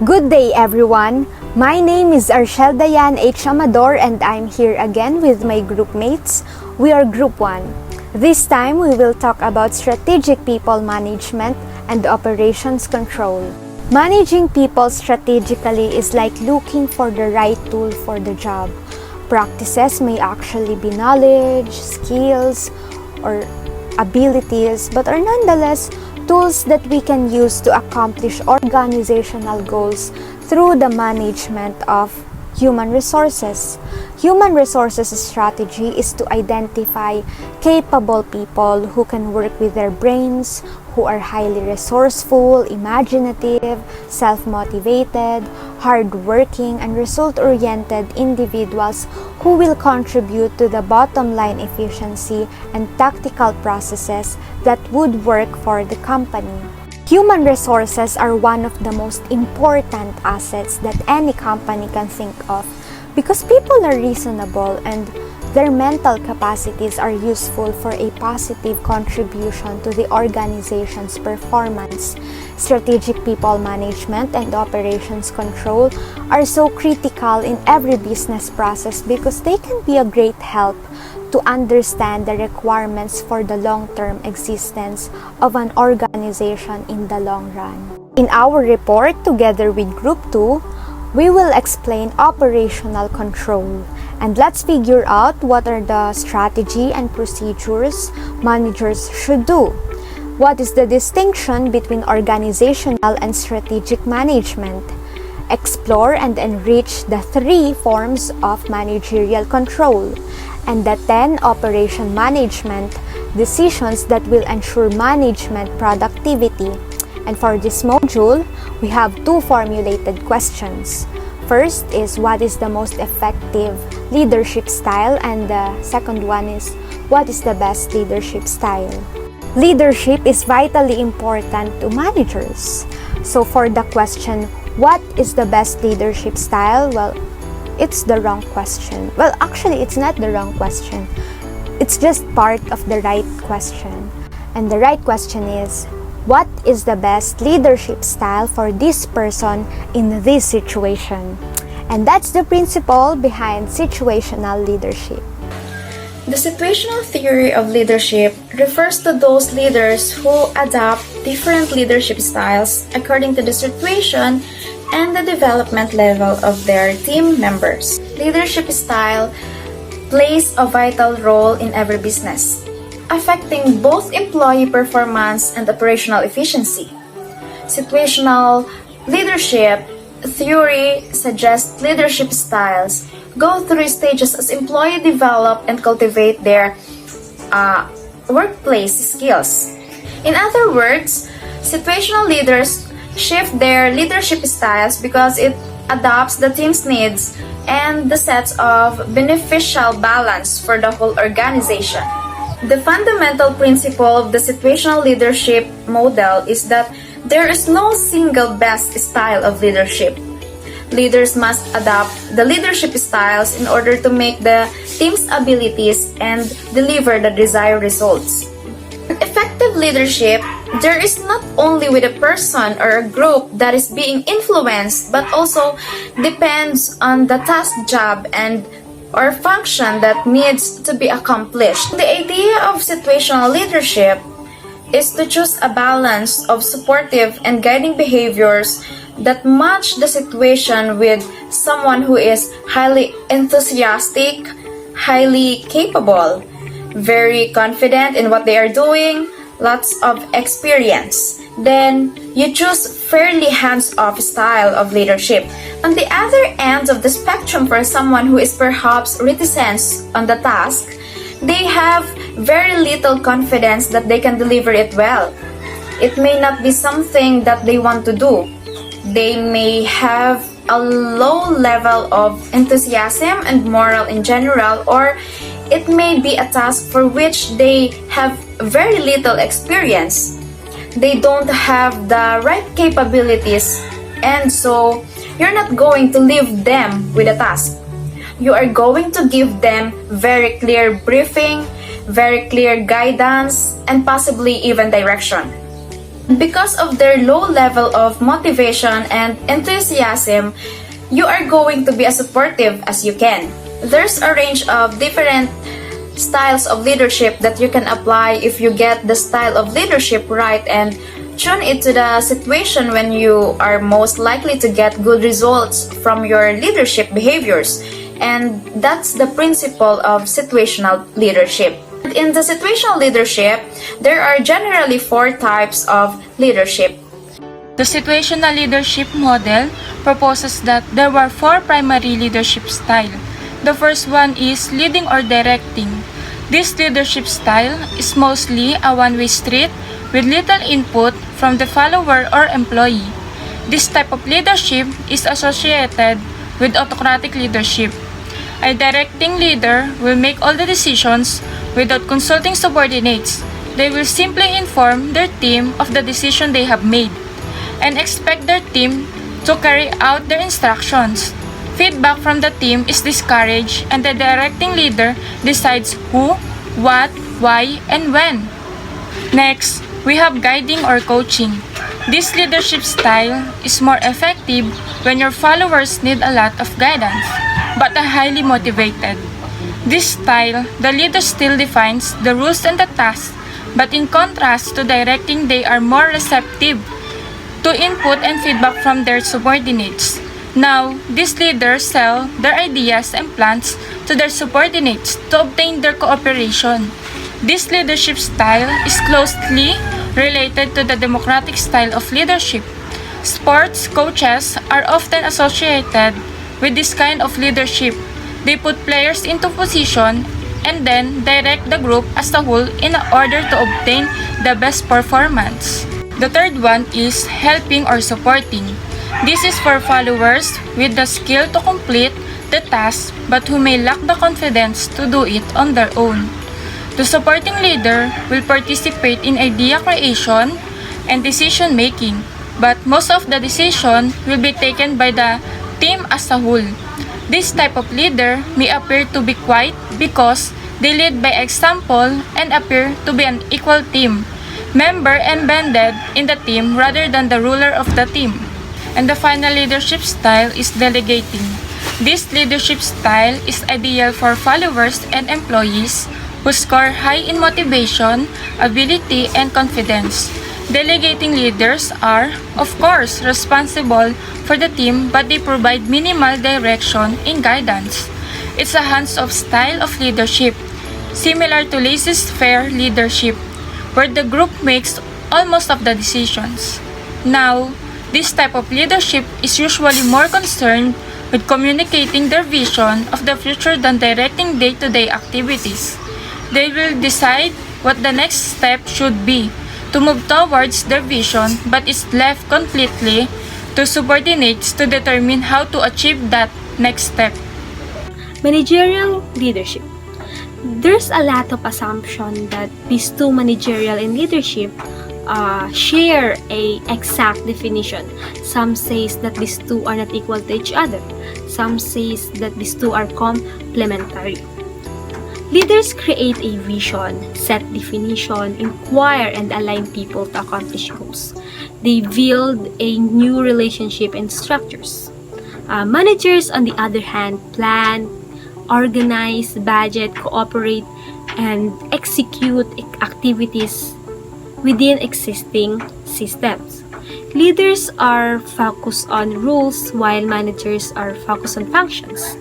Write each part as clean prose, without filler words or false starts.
Good day everyone! My name is Archelle Diane H. Amador and I'm here again with my group mates. We are Group 1. This time we will talk about strategic people management and operations control. Managing people strategically is like looking for the right tool for the job. Practices may actually be knowledge, skills, or abilities, but are nonetheless tools that we can use to accomplish organizational goals through the management of human resources. Human resources strategy is to identify capable people who can work with their brains, who are highly resourceful, imaginative, self-motivated, hardworking, and result-oriented individuals who will contribute to the bottom line efficiency and tactical processes that would work for the company. Human resources are one of the most important assets that any company can think of because people are reasonable and their mental capacities are useful for a positive contribution to the organization's performance. Strategic people management and operations control are so critical in every business process because they can be a great help to understand the requirements for the long-term existence of an organization in the long run. In our report, together with Group 2, we will explain operational control. And let's figure out what are the strategy and procedures managers should do. What is the distinction between organizational and strategic management? Explore and enrich the 3 forms of managerial control and the 10 operation management decisions that will ensure management productivity. And for this module, we have 2 formulated questions. First is what is the most effective leadership style, and the second one is what is the best leadership style. Leadership is vitally important to managers. So for the question, what is the best leadership style? Well, it's the wrong question. Well, actually, it's not the wrong question. It's just part of the right question. And the right question is, what is the best leadership style for this person in this situation? And that's the principle behind situational leadership. The situational theory of leadership refers to those leaders who adopt different leadership styles according to the situation and the development level of their team members. Leadership style plays a vital role in every business, affecting both employee performance and operational efficiency. Situational leadership theory suggests leadership styles go through stages as employees develop and cultivate their workplace skills. In other words, situational leaders shift their leadership styles because it adopts the team's needs and the sets of beneficial balance for the whole organization. The fundamental principle of the situational leadership model is that there is no single best style of leadership. Leaders must adopt the leadership styles in order to make the team's abilities and deliver the desired results. Effective leadership, there is not only with a person or a group that is being influenced, but also depends on the task, job, and or function that needs to be accomplished. The idea of situational leadership is to choose a balance of supportive and guiding behaviors that match the situation with someone who is highly enthusiastic, highly capable, very confident in what they are doing, lots of experience. Then you choose fairly hands-off style of leadership. On the other end of the spectrum, for someone who is perhaps reticent on the task, they have very little confidence that they can deliver it well. It may not be something that they want to do. They may have a low level of enthusiasm and morale in general, or it may be a task for which they have very little experience. They don't have the right capabilities, and so you're not going to leave them with a task. You are going to give them very clear briefing, very clear guidance, and possibly even direction. Because of their low level of motivation and enthusiasm, you are going to be as supportive as you can. There's a range of different styles of leadership that you can apply if you get the style of leadership right and tune it to the situation when you are most likely to get good results from your leadership behaviors. And that's the principle of situational leadership. In the situational leadership, there are generally 4 types of leadership. The situational leadership model proposes that there were 4 primary leadership styles. The first one is leading or directing. This leadership style is mostly a one-way street with little input from the follower or employee. This type of leadership is associated with autocratic leadership. A directing leader will make all the decisions without consulting subordinates. They will simply inform their team of the decision they have made and expect their team to carry out their instructions. Feedback from the team is discouraged and the directing leader decides who, what, why, and when. Next, we have guiding or coaching. This leadership style is more effective when your followers need a lot of guidance, but are highly motivated. This style, the leader still defines the rules and the tasks, but in contrast to directing, they are more receptive to input and feedback from their subordinates. Now, these leaders sell their ideas and plans to their subordinates to obtain their cooperation. This leadership style is closely related to the democratic style of leadership. Sports coaches are often associated with this kind of leadership. They put players into position and then direct the group as a whole in order to obtain the best performance. The third one is helping or supporting. This is for followers with the skill to complete the task but who may lack the confidence to do it on their own. The supporting leader will participate in idea creation and decision making, but most of the decision will be taken by the team as a whole. This type of leader may appear to be quiet because they lead by example and appear to be an equal team member embedded in the team rather than the ruler of the team. And the final leadership style is delegating. This leadership style is ideal for followers and employees who score high in motivation, ability, and confidence. Delegating leaders are, of course, responsible for the team but they provide minimal direction and guidance. It's a hands-off style of leadership, similar to laissez-faire leadership, where the group makes almost of the decisions. Now, this type of leadership is usually more concerned with communicating their vision of the future than directing day-to-day activities. They will decide what the next step should be to move towards their vision but is left completely to subordinates to determine how to achieve that next step. Managerial leadership. There's a lot of assumption that these two, managerial and leadership, share a exact definition. Some says that these two are not equal to each other. Some says that these two are complementary. Leaders create a vision, set definition, inquire and align people to accomplish goals. They build a new relationship and structures. Managers, on the other hand, plan, organize, budget, cooperate, and execute activities within existing systems. Leaders are focused on rules while managers are focused on functions.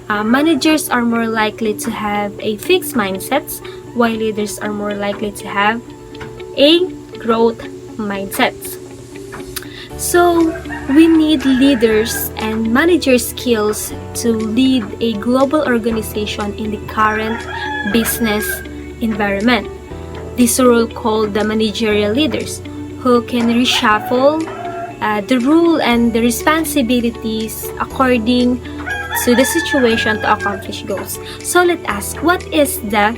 Managers are more likely to have a fixed mindset while leaders are more likely to have a growth mindset. So, we need leaders and manager skills to lead a global organization in the current business environment. This role called the managerial leaders, who can reshuffle the role and the responsibilities according to the situation to accomplish goals. So let's ask, what is the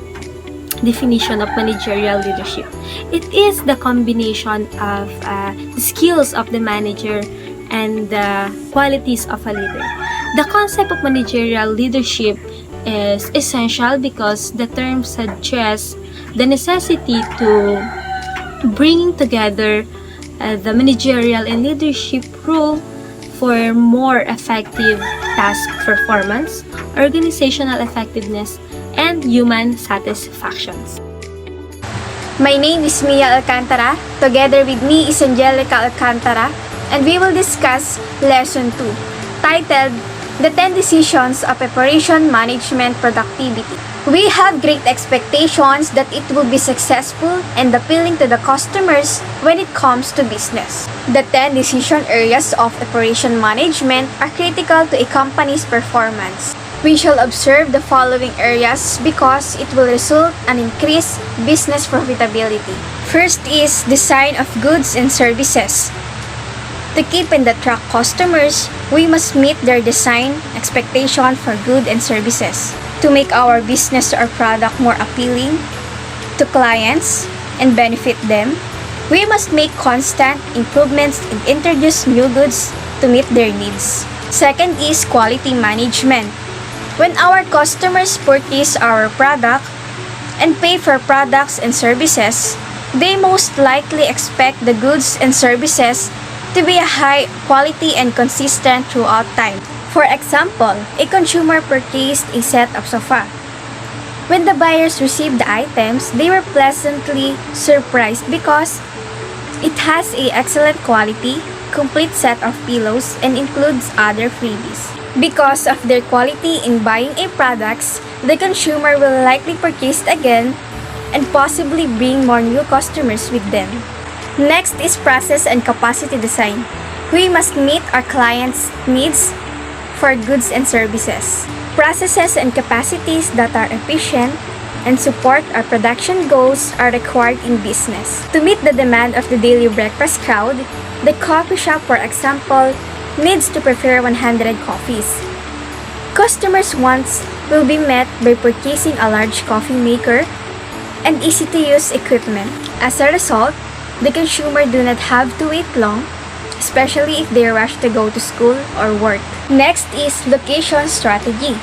definition of managerial leadership? It is the combination of the skills of the manager and the qualities of a leader. The concept of managerial leadership is essential because the term suggests the necessity to bringing together the managerial and leadership role for more effective task performance, organizational effectiveness, and human satisfactions. My name is Mia Alcantara. Together with me is Angelica Alcantara, and we will discuss Lesson 2, titled The 10 Decisions of Operation Management Productivity. We have great expectations that it will be successful and appealing to the customers when it comes to business. The 10 decision areas of operation management are critical to a company's performance. We shall observe the following areas because it will result in increased business profitability. First is design of goods and services. To keep and attract customers, we must meet their design expectation for goods and services. To make our business or product more appealing to clients and benefit them, we must make constant improvements and introduce new goods to meet their needs. Second is quality management. When our customers purchase our product and pay for products and services, they most likely expect the goods and services to be a high quality and consistent throughout time. For example, a consumer purchased a set of sofa. When the buyers received the items, they were pleasantly surprised because it has an excellent quality, complete set of pillows, and includes other freebies. Because of their quality in buying a products, the consumer will likely purchase again and possibly bring more new customers with them. Next is process and capacity design. We must meet our clients' needs for goods and services. Processes and capacities that are efficient and support our production goals are required in business. To meet the demand of the daily breakfast crowd, the coffee shop, for example, needs to prepare 100 coffees. Customers' wants will be met by purchasing a large coffee maker and easy-to-use equipment. As a result, the consumer do not have to wait long, especially if they rush to go to school or work. Next is location strategy.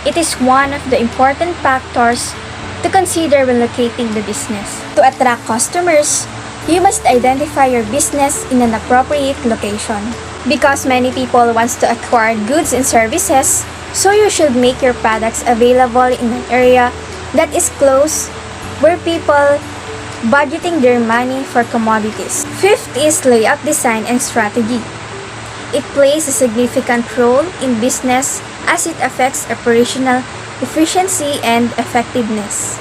It is one of the important factors to consider when locating the business. To attract customers, you must identify your business in an appropriate location. Because many people want to acquire goods and services, so you should make your products available in an area that is close where people budgeting their money for commodities. Fifth is layout design and strategy. It plays a significant role in business as it affects operational efficiency and effectiveness.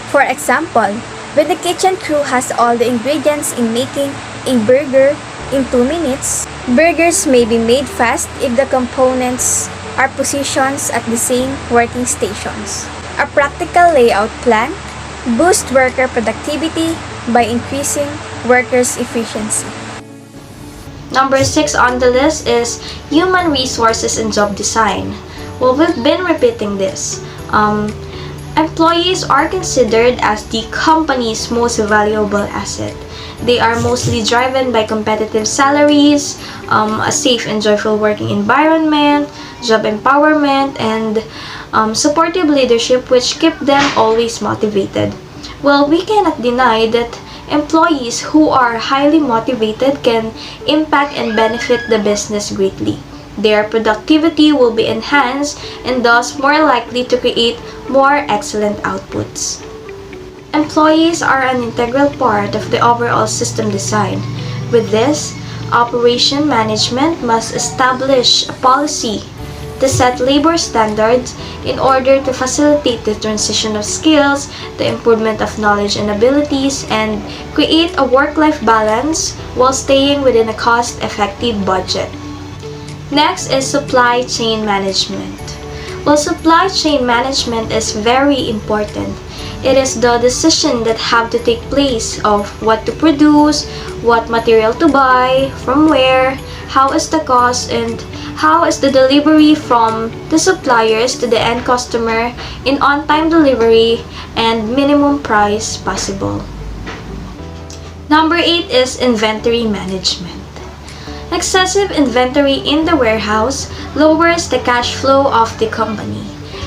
For example, when the kitchen crew has all the ingredients in making a burger in 2 minutes, burgers may be made fast if the components are positioned at the same working stations. A practical layout plan boosts worker productivity by increasing workers' efficiency. Number 6 on the list is human resources and job design. Well, we've been repeating this. Employees are considered as the company's most valuable asset. They are mostly driven by competitive salaries, a safe and joyful working environment, job empowerment, and supportive leadership which keep them always motivated. Well, we cannot deny that employees who are highly motivated can impact and benefit the business greatly. Their productivity will be enhanced and thus more likely to create more excellent outputs. Employees are an integral part of the overall system design. With this, operation management must establish a policy to set labor standards in order to facilitate the transition of skills, the improvement of knowledge and abilities, and create a work-life balance while staying within a cost-effective budget. Next is supply chain management. Well, supply chain management is very important. It is the decision that have to take place of what to produce, what material to buy, from where, how is the cost, and how is the delivery from the suppliers to the end customer in on-time delivery and minimum price possible. Number 8 is inventory management. Excessive inventory in the warehouse lowers the cash flow of the company.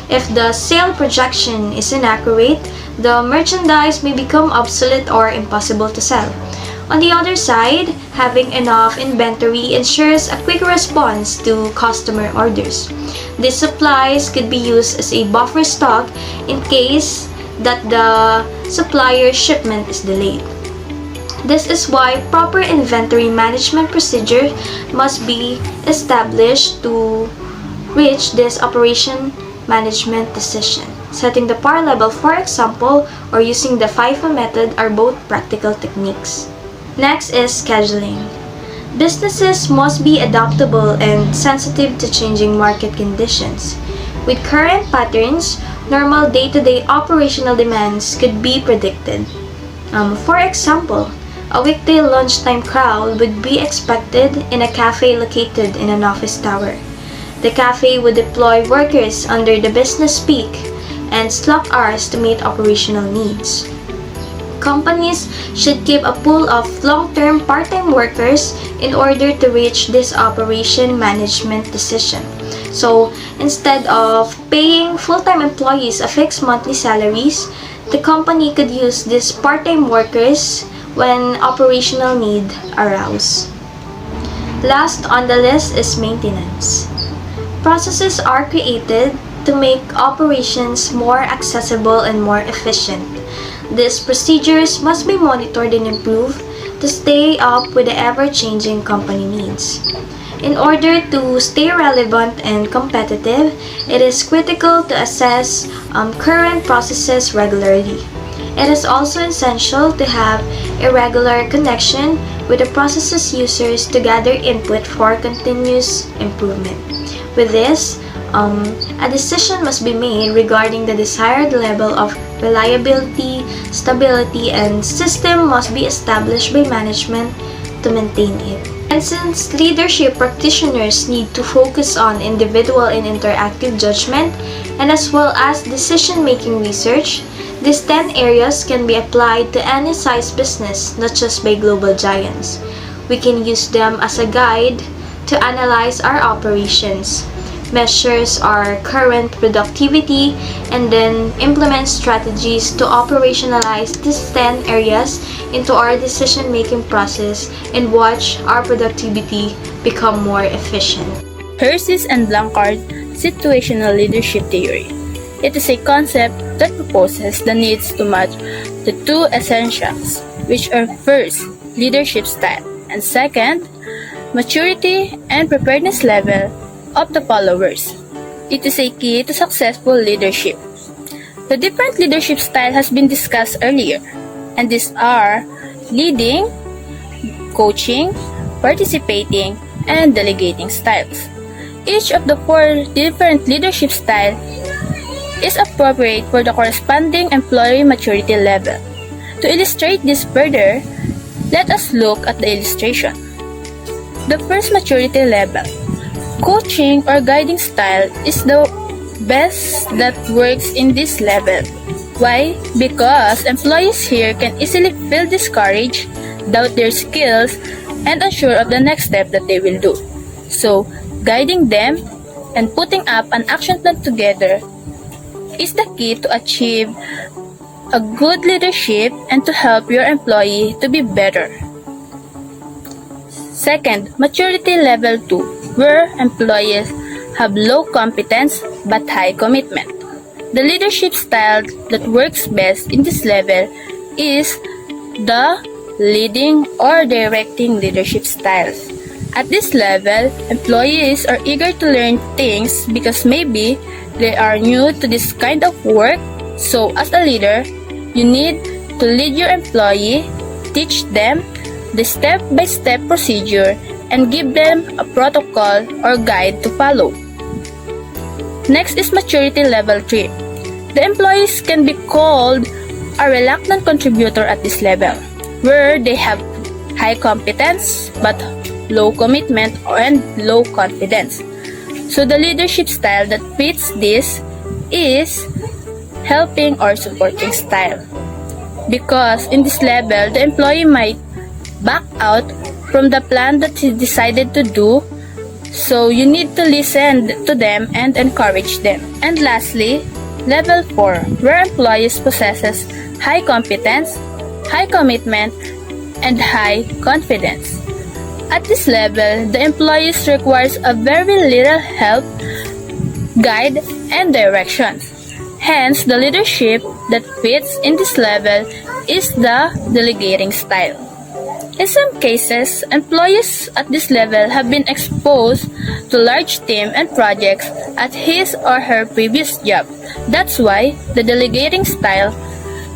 If the sale projection is inaccurate, the merchandise may become obsolete or impossible to sell. On the other side, Having enough inventory ensures a quick response to customer orders. These supplies could be used as a buffer stock in case that the supplier's shipment is delayed. This is why proper inventory management procedure must be established to reach this operation management decision. Setting the par level, for example, or using the FIFO method are both practical techniques. Next is scheduling. Businesses must be adaptable and sensitive to changing market conditions. With current patterns, normal day-to-day operational demands could be predicted. For example, a weekday lunchtime crowd would be expected in a cafe located in an office tower. The cafe would deploy workers under the business peak and slack hours to meet operational needs. Companies should keep a pool of long-term part-time workers in order to reach this operation management decision. So, instead of paying full-time employees a fixed monthly salaries, the company could use these part-time workers when operational need arouse. Last on the list is maintenance. Processes are created to make operations more accessible and more efficient. These procedures must be monitored and improved to stay up with the ever-changing company needs. In order to stay relevant and competitive, it is critical to assess current processes regularly. It is also essential to have a regular connection with the processes users to gather input for continuous improvement. With this, a decision must be made regarding the desired level of reliability, stability, and system must be established by management to maintain it. And since leadership practitioners need to focus on individual and interactive judgment, and as well as decision-making research, these 10 areas can be applied to any size business, not just by global giants. We can use them as a guide to analyze our operations, measures our current productivity, and then implement strategies to operationalize these 10 areas into our decision-making process and watch our productivity become more efficient. Hersey's and Blanchard Situational Leadership Theory. It is a concept that proposes the needs to match the two essentials, which are first, leadership style, and second, maturity and preparedness level of the followers. It is a key to successful leadership. The different leadership style has been discussed earlier, and these are leading, coaching, participating, and delegating styles. Each of the 4 different leadership styles is appropriate for the corresponding employee maturity level. To illustrate this further, let us look at the illustration. The first maturity level, coaching or guiding style, is the best that works in this level. Why? Because employees here can easily feel discouraged, doubt their skills, and unsure of the next step that they will do. So, guiding them and putting up an action plan together is the key to achieve a good leadership and to help your employee to be better. Second, maturity level 2, where employees have low competence but high commitment. The leadership style that works best in this level is the leading or directing leadership styles. At this level, employees are eager to learn things because maybe they are new to this kind of work. So as a leader, you need to lead your employee, teach them the step-by-step procedure, and give them a protocol or guide to follow. Next is maturity level 3. The employees can be called a reluctant contributor at this level, where they have high competence but low commitment and low confidence. So the leadership style that fits this is helping or supporting style. Because in this level, the employee might back out from the plan that he decided to do, so you need to listen to them and encourage them. And lastly, level 4, where employees possesses high competence, high commitment, and high confidence. At this level, the employees requires a very little help, guide, and direction. Hence, the leadership that fits in this level is the delegating style. In some cases, employees at this level have been exposed to large team and projects at his or her previous job. That's why the delegating style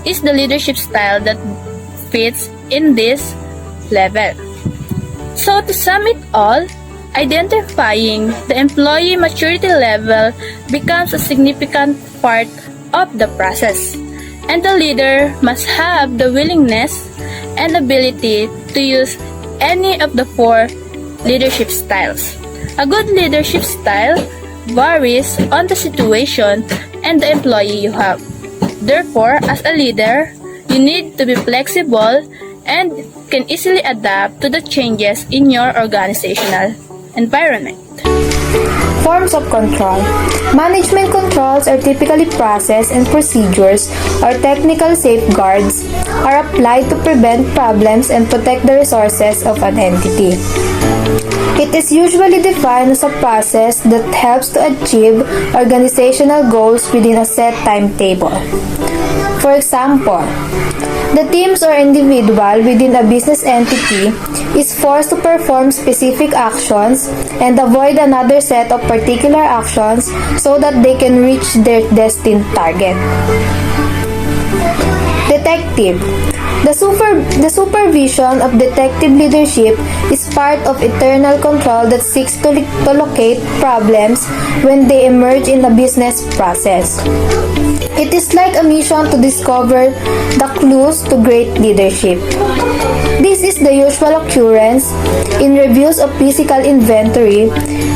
is the leadership style that fits in this level. So to sum it all, identifying the employee maturity level becomes a significant part of the process, and the leader must have the willingness and ability to use any of the 4 leadership styles. A good leadership style varies on the situation and the employee you have. Therefore, as a leader, you need to be flexible and can easily adapt to the changes in your organizational environment. Forms of control. Management controls are typically process and procedures or technical safeguards are applied to prevent problems and protect the resources of an entity. It is usually defined as a process that helps to achieve organizational goals within a set timetable. For example, the teams or individual within a business entity is forced to perform specific actions and avoid another set of particular actions so that they can reach their destined target. Detective. The supervision of detective leadership is part of internal control that seeks to locate problems when they emerge in the business process. It is like a mission to discover the clues to great leadership. This is the usual occurrence in reviews of physical inventory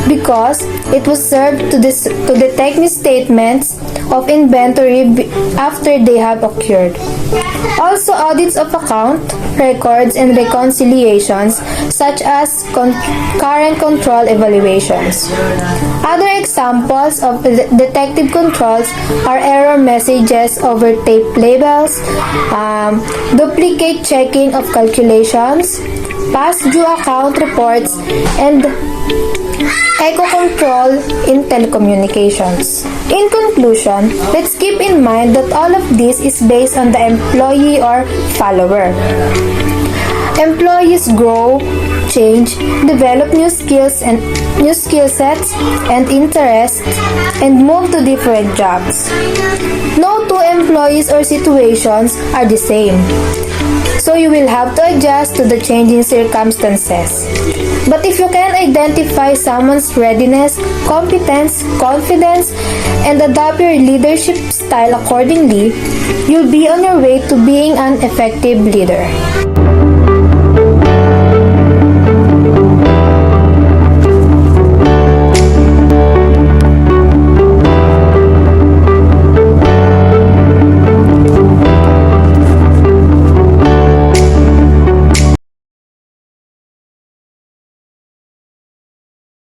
because it was served to detect misstatements of inventory after they have occurred. Also, audits of account, records, and reconciliations such as current control evaluations. Other examples of detective controls are error messages over tape labels, duplicate checking of calculations, past due account reports, and echo control in telecommunications. In conclusion, let's keep in mind that all of this is based on the employee or follower. Employees grow, change, develop new skills and new skill sets and interests, and move to different jobs. No 2 employees or situations are the same, so you will have to adjust to the changing circumstances. But if you can identify someone's readiness, competence, confidence, and adopt your leadership style accordingly, you'll be on your way to being an effective leader.